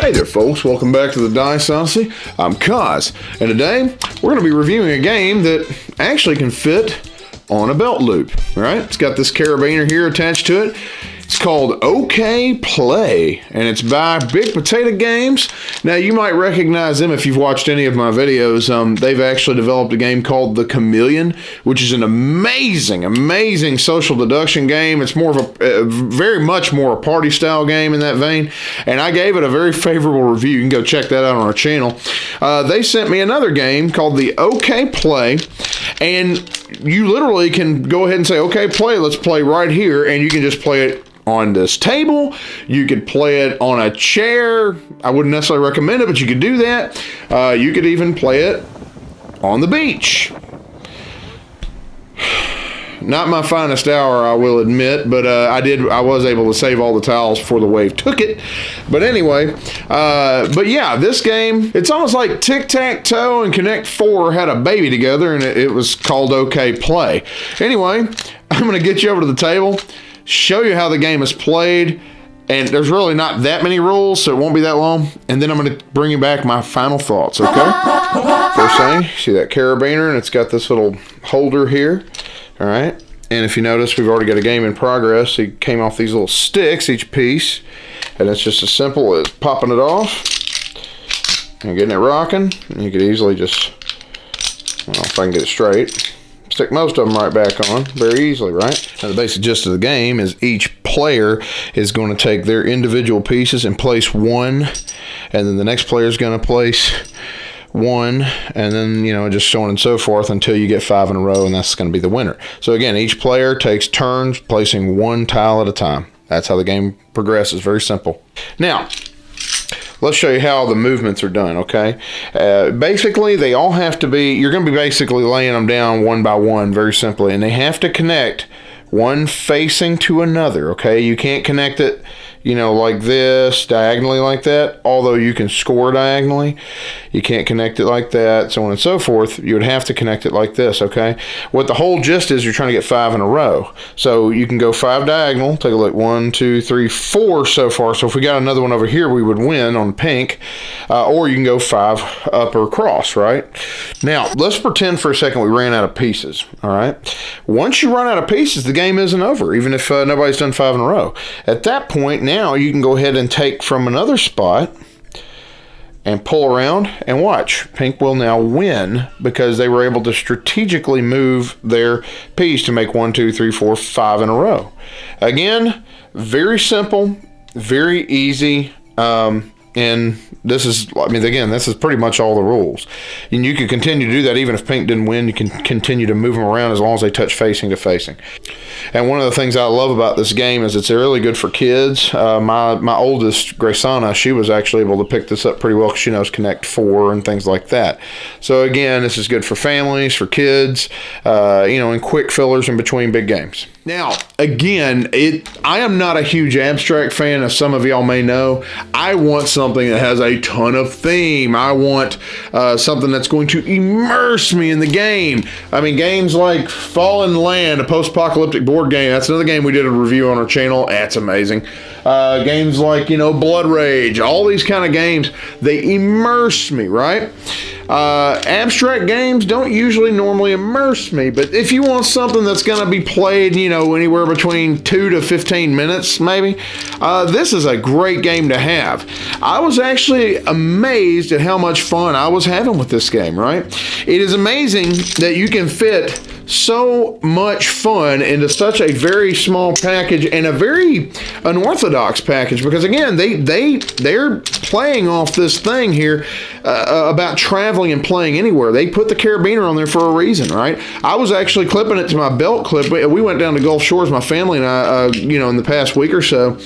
Hey there folks, welcome back to the Dice Odyssey. I'm Kaz, and today we're going to be reviewing a game that actually can fit on a belt loop, right? It's got this carabiner here attached to it. It's called OK Play, and it's by Big Potato Games. Now, you might recognize them if you've watched any of my videos. They've actually developed a game called The Chameleon, which is an amazing social deduction game. It's more of a very much more a party-style game in that vein, and I gave it a very favorable review. You can go check that out on our channel. They sent me another game called the OK Play, and you literally can go ahead and say, OK Play, let's play right here, and you can just play it on this table. You could play it on a chair. I wouldn't necessarily recommend it, but you could do that. You could even play it on the beach. Not my finest hour, I will admit, but I was able to save all the towels before the wave took it. But anyway, but yeah, this game, it's almost like Tic-Tac-Toe and Connect 4 had a baby together, and it was called OK Play. Anyway, I'm going to get you over to the table, show you how the game is played, and there's really not that many rules, so it won't be that long, and then I'm going to bring you back my final thoughts, okay? First thing, see that carabiner, and it's got this little holder here, all right? And if you notice, we've already got a game in progress. It came off these little sticks, each piece, and it's just as simple as popping it off and getting it rocking. And you could easily just, well, if I can get it straight, stick most of them right back on very easily, right? Now, the basic gist of the game is each player is going to take their individual pieces and place one, and then the next player is going to place one, and then, you know, just so on and so forth until you get 5 in a row, and that's going to be the winner. So again, each player takes turns placing one tile at a time. That's how the game progresses. Very simple. Now, let's show you how the movements are done, okay? Basically, they all have to be, you're going to be basically laying them down one by one, very simply, and they have to connect one facing to another, okay? You can't connect it, you know, like this, diagonally like that, although you can score diagonally. You can't connect it like that, so on and so forth. You would have to connect it like this, okay? What the whole gist is, you're trying to get 5 in a row. So you can go 5 diagonal, take a look, 1, 2, 3, 4 so far. So if we got another one over here, we would win on pink. Or you can go 5 up or across, right? Now, let's pretend for a second we ran out of pieces, all right? Once you run out of pieces, the game isn't over, even if nobody's done 5 in a row. At that point, now you can go ahead and take from another spot and pull around and watch. Pink will now win because they were able to strategically move their piece to make 1, 2, 3, 4, 5 in a row. Again, very simple, very easy, and this is, I mean, again, this is pretty much all the rules. And you can continue to do that even if pink didn't win. You can continue to move them around as long as they touch facing to facing. And one of the things I love about this game is it's really good for kids. My oldest, Graysana, she was actually able to pick this up pretty well because she knows Connect 4 and things like that. So again, this is good for families, for kids, you know, and quick fillers in between big games. Now, again, I am not a huge abstract fan, as some of y'all may know. I want something that has a ton of theme. I want something that's going to immerse me in the game. I mean, games like Fallen Land, a post-apocalyptic board game. That's another game we did a review on our channel. That's amazing. Games like, you know, Blood Rage, all these kind of games, they immerse me, right? Abstract games don't usually normally immerse me, but if you want something that's going to be played, you know, anywhere between 2 to 15 minutes, maybe, this is a great game to have. I was actually amazed at how much fun I was having with this game, right? It is amazing that you can fit so much fun into such a very small package, and a very unorthodox package, because again, they're playing off this thing here about traveling and playing anywhere. They put the carabiner on there for a reason, right? I was actually clipping it to my belt clip. We went down to Gulf Shores, my family and I, you know, in the past week or so,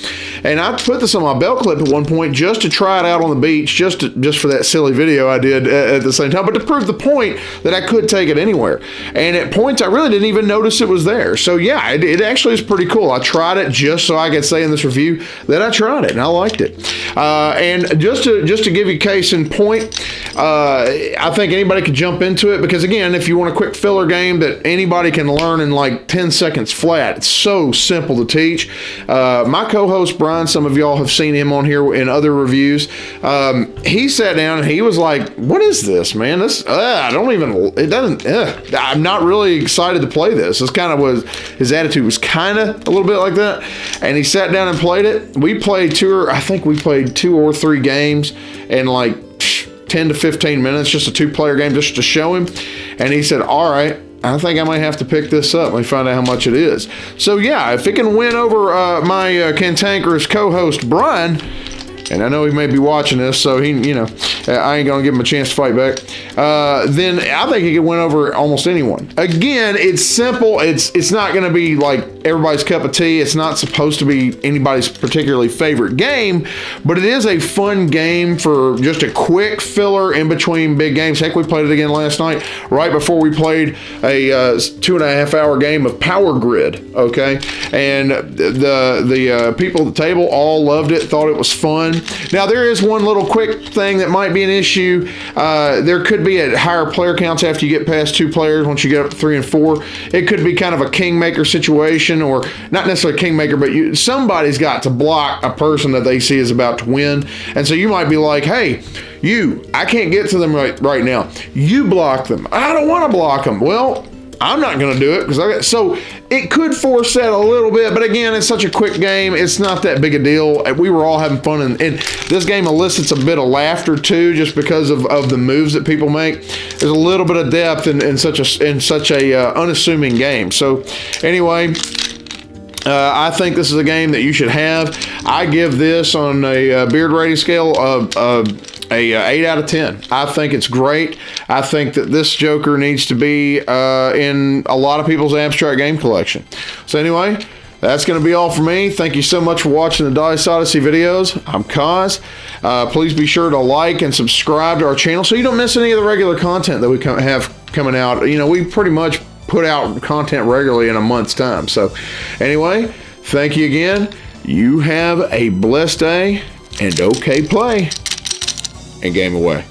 and I put this on my belt clip at one point just to try it out on the beach, just for that silly video I did at the same time, but to prove the point that I could take it anywhere. And at points points. I really didn't even notice it was there. So yeah, it actually is pretty cool. I tried it just so I could say in this review that I tried it and I liked it. And just to give you case in point, I think anybody could jump into it because, again, if you want a quick filler game that anybody can learn in like 10 seconds flat, it's so simple to teach. My co-host Brian, some of y'all have seen him on here in other reviews. He sat down and he was like, "What is this, man? This I don't even. It doesn't. I'm not really excited to play this." This kind of was his attitude was kind of a little bit like that. And he sat down and played it. We played two or three games in like 10 to 15 minutes, just a 2-player game, just to show him. And he said, "All right, I think I might have to pick this up." Let me find out how much it is. So yeah, if it can win over my cantankerous co-host Brian, and I know he may be watching this, so he, I ain't gonna give him a chance to fight back. Then I think he can win over almost anyone. Again, it's simple. It's not gonna be like everybody's cup of tea. It's not supposed to be anybody's particularly favorite game, but it is a fun game for just a quick filler in between big games. Heck, we played it again last night, right before we played a 2.5-hour game of Power Grid. Okay, and the people at the table all loved it, thought it was fun. Now, there is one little quick thing that might be an issue. There could be at higher player counts after you get past 2 players. Once you get up to 3 and 4, it could be kind of a kingmaker situation, or not necessarily kingmaker, but somebody's got to block a person that they see is about to win. And so you might be like, "Hey, I can't get to them right now. You block them." "I don't want to block them." "Well, I'm not going to do it." So it could force that a little bit, but again, it's such a quick game. It's not that big a deal. We were all having fun, and this game elicits a bit of laughter too, just because of the moves that people make. There's a little bit of depth in such a unassuming game. So anyway, I think this is a game that you should have. I give this on a beard rating scale of a 8 out of 10. I think it's great. I think that this Joker needs to be in a lot of people's abstract game collection. So anyway, that's going to be all for me. Thank you so much for watching the Dice Odyssey videos. I'm Kaz. Please be sure to like and subscribe to our channel so you don't miss any of the regular content that we have coming out. We pretty much put out content regularly in a month's time. So anyway, thank you again. You have a blessed day and okay play. And game away.